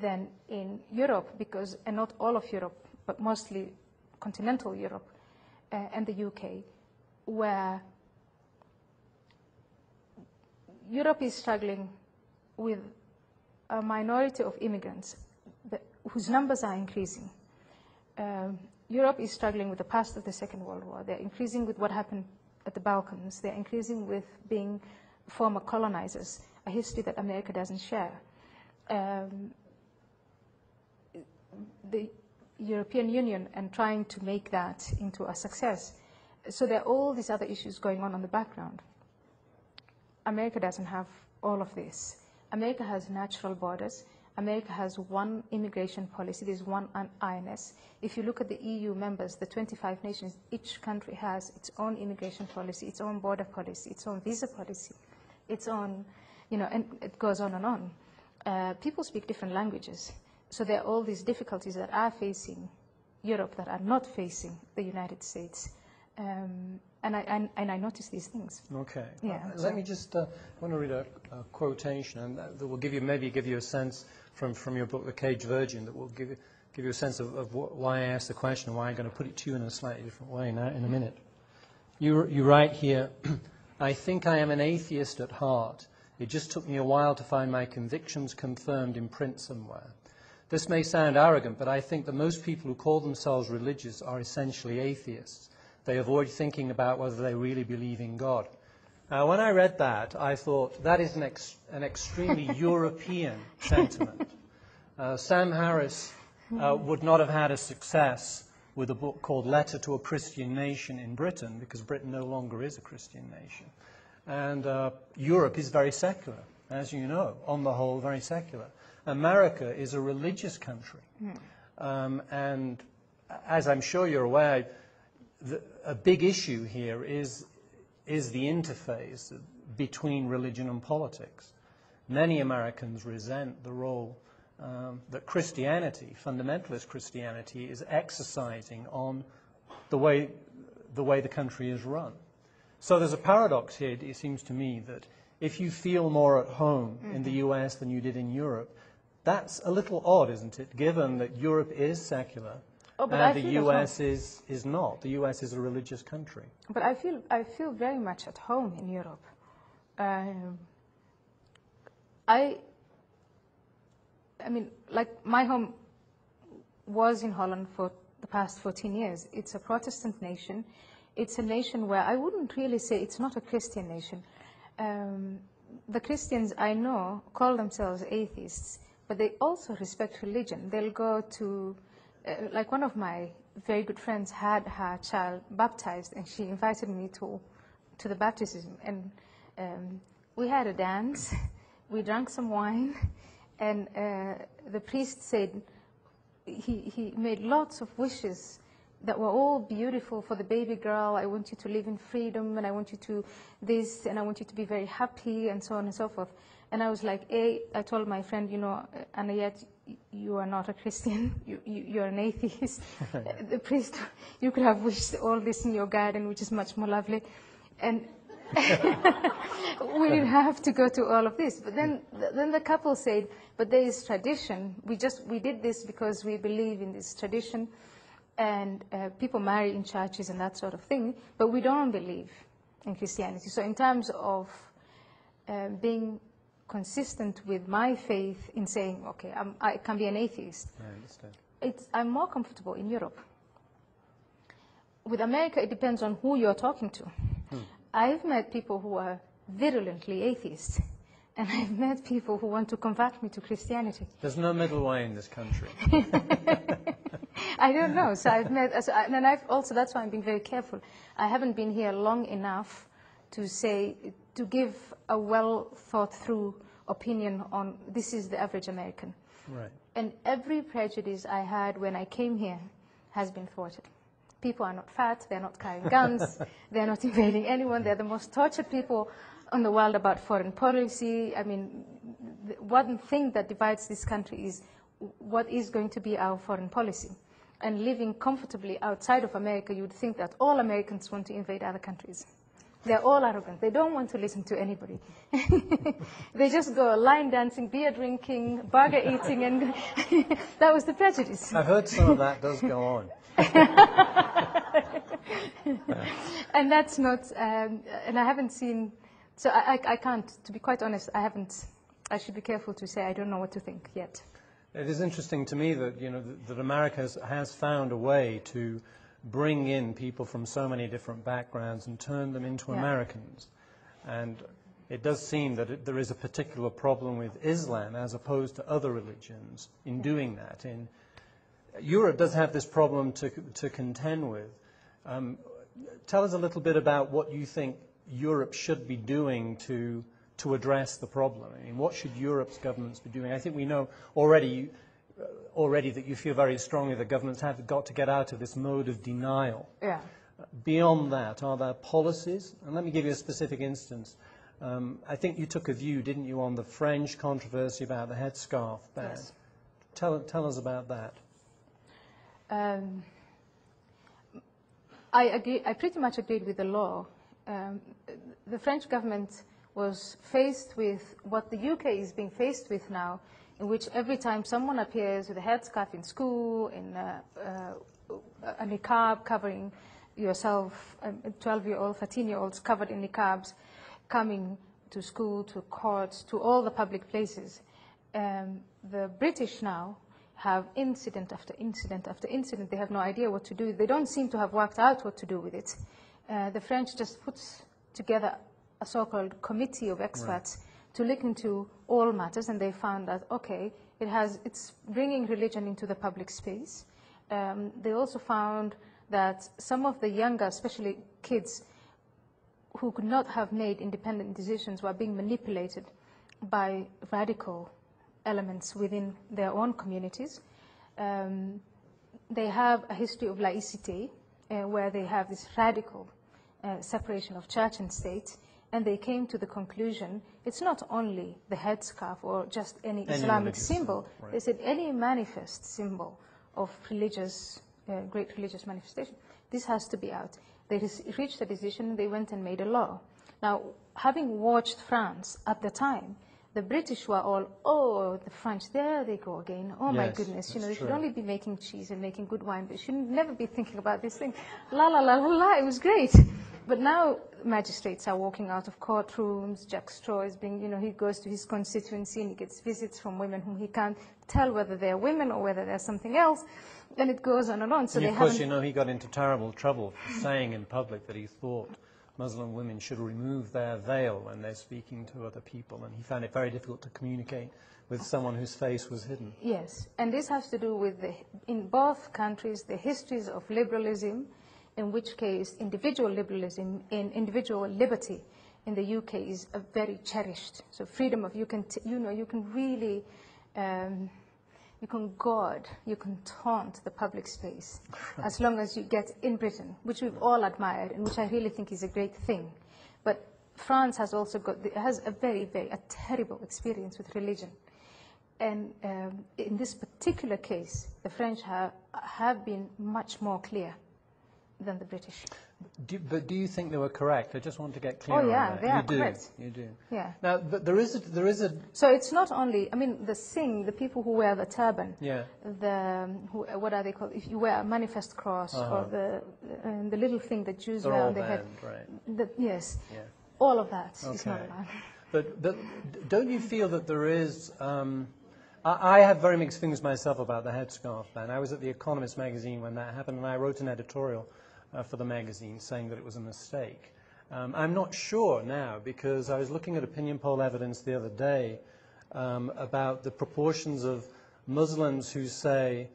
than in Europe, because, and not all of Europe, but mostly continental Europe and the UK, where Europe is struggling with a minority of immigrants whose numbers are increasing. Europe is struggling with the past of the Second World War. They're increasing with what happened at the Balkans. They're increasing with being former colonizers, a history that America doesn't share. The European Union and trying to make that into a success. So there are all these other issues going on the background. America doesn't have all of this. America has natural borders. America has one immigration policy. There's one INS. If you look at the EU members, the 25 nations, each country has its own immigration policy, its own border policy, its own visa policy, its own, and it goes on and on. People speak different languages. So there are all these difficulties that are facing Europe that are not facing the United States. And I notice these things. Okay. Yeah. Let me just, I want to read a quotation, and that will maybe give you a sense from your book, The Caged Virgin, that will give you a sense of why I asked the question, and why I'm going to put it to you in a slightly different way now in a minute. You write here, I think I am an atheist at heart. It just took me a while to find my convictions confirmed in print somewhere. This may sound arrogant, but I think that most people who call themselves religious are essentially atheists. They avoid thinking about whether they really believe in God. When I read that, I thought that is an extremely European sentiment. Sam Harris would not have had a success with a book called Letter to a Christian Nation in Britain, because Britain no longer is a Christian nation. And Europe is very secular, as you know, on the whole, very secular. America is a religious country. And as I'm sure you're aware, a big issue here is the interface between religion and politics. Many Americans resent the role that Christianity, fundamentalist Christianity, is exercising on the way the country is run. So there's a paradox here, it seems to me, that if you feel more at home in the US than you did in Europe, that's a little odd, isn't it, given that Europe is secular and the US is not. The US is a religious country. But I feel very much at home in Europe. I mean, like, my home was in Holland for the past 14 years. It's a Protestant nation. It's a nation where I wouldn't really say it's not a Christian nation. The Christians I know call themselves atheists, but they also respect religion. They'll go to, like, one of my very good friends had her child baptized, and she invited me to the baptism. And we had a dance, we drank some wine, and the priest said he made lots of wishes that were all beautiful for the baby girl. I want you to live in freedom, and I want you to this, and I want you to be very happy, and so on and so forth. And I was like, I told my friend, and yet you are not a Christian, you're an atheist. The priest, you could have wished all this in your garden, which is much more lovely. And we didn't have to go to all of this. But then the couple said, but there is tradition. We did this because we believe in this tradition. And people marry in churches and that sort of thing, but we don't believe in Christianity. So in terms of being consistent with my faith in saying, okay, I can be an atheist, I understand. I'm more comfortable in Europe. With America, it depends on who you're talking to. I've met people who are virulently atheists, and I've met people who want to convert me to Christianity. There's no middle way in this country. I don't know. So I've met, and I've also, that's why I'm being very careful. I haven't been here long enough to give a well thought through opinion on this is the average American. Right. And every prejudice I had when I came here has been thwarted. People are not fat, they're not carrying guns, they're not invading anyone, they're the most tortured people in the world about foreign policy. I mean, one thing that divides this country is what is going to be our foreign policy. And living comfortably outside of America, you would think that all Americans want to invade other countries. They're all arrogant. They don't want to listen to anybody. They just go line dancing, beer drinking, burger eating, and that was the prejudice. I've heard some of that does go on. And that's not, and I haven't seen, so I can't, to be quite honest, I should be careful to say I don't know what to think yet. It is interesting to me that, that America has found a way to bring in people from so many different backgrounds and turn them into Americans. And it does seem that there is a particular problem with Islam as opposed to other religions in doing that. Europe does have this problem to contend with. Tell us a little bit about what you think Europe should be doing to address the problem. I mean, what should Europe's governments be doing? I think we know already that you feel very strongly that governments have got to get out of this mode of denial. Yeah. Beyond that, are there policies? And let me give you a specific instance. I think you took a view, didn't you, on the French controversy about the headscarf ban? Yes. Tell us about that. I agree. I pretty much agreed with the law. The French government was faced with what the UK is being faced with now, in which every time someone appears with a headscarf in school, in a niqab covering yourself, 12-year-old, 13-year-olds covered in niqabs, coming to school, to courts, to all the public places. The British now have incident after incident after incident. They have no idea what to do. They don't seem to have worked out what to do with it. The French just puts together a so-called committee of experts to look into all matters, and they found that, okay, it's bringing religion into the public space. They also found that some of the younger, especially kids, who could not have made independent decisions were being manipulated by radical elements within their own communities. They have a history of laicite, where they have this radical separation of church and state, and they came to the conclusion it's not only the headscarf or just any Islamic symbol. Right. They said any manifest symbol of religious, great religious manifestation, this has to be out. They reached a decision and they went and made a law. Now, having watched France at the time, the British were all, oh, the French, there they go again. Oh, my goodness, they should only be making cheese and making good wine. They should never be thinking about this thing. La, la, la, la, la, it was great. But now magistrates are walking out of courtrooms. Jack Straw is being, he goes to his constituency and he gets visits from women whom he can't tell whether they're women or whether they're something else. And it goes on and on. So and of course, he got into terrible trouble for saying in public that he thought Muslim women should remove their veil when they're speaking to other people, and he found it very difficult to communicate with someone whose face was hidden. Yes, and this has to do with, in both countries, the histories of liberalism, in which case individual liberalism and individual liberty in the UK is very cherished. So freedom of, you can really, you can guard, you can taunt the public space as long as you get in Britain, which we've all admired and which I really think is a great thing. But France has also has a a terrible experience with religion. And in this particular case, the French have been much more clear than the British. But do you think they were correct? I just want to get clear on that. Oh yeah, they are correct. You do. Yeah. Now, but there is a. So it's not only. I mean, the people who wear the turban. Yeah. What are they called? If you wear a manifest cross or the little thing that Jews wear on their head. Right. Yes. Yeah. All of that is not allowed. But don't you feel that there is? I have very mixed feelings myself about the headscarf ban. I was at The Economist magazine when that happened, and I wrote an editorial for the magazine saying that it was a mistake. I'm not sure now, because I was looking at opinion poll evidence the other day about the proportions of Muslims who say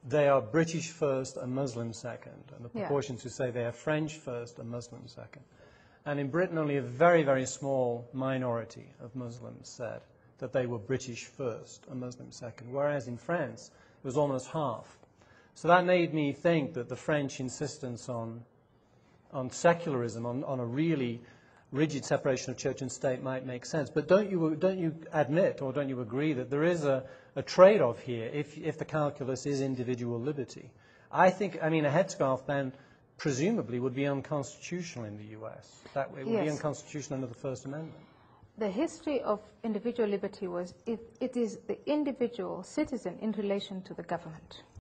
they are British first and Muslim second, and the proportions who say they are French first and Muslim second. And in Britain, only a very, very small minority of Muslims said that they were British first and Muslim second, whereas in France, it was almost half. So that made me think that the French insistence on secularism, on a really rigid separation of church and state might make sense. But don't you admit, or don't you agree, that there is a trade-off here if the calculus is individual liberty? I mean, a headscarf ban presumably would be unconstitutional in the US. That it would be Yes. unconstitutional under the First Amendment. The history of individual liberty was it is the individual citizen in relation to the government.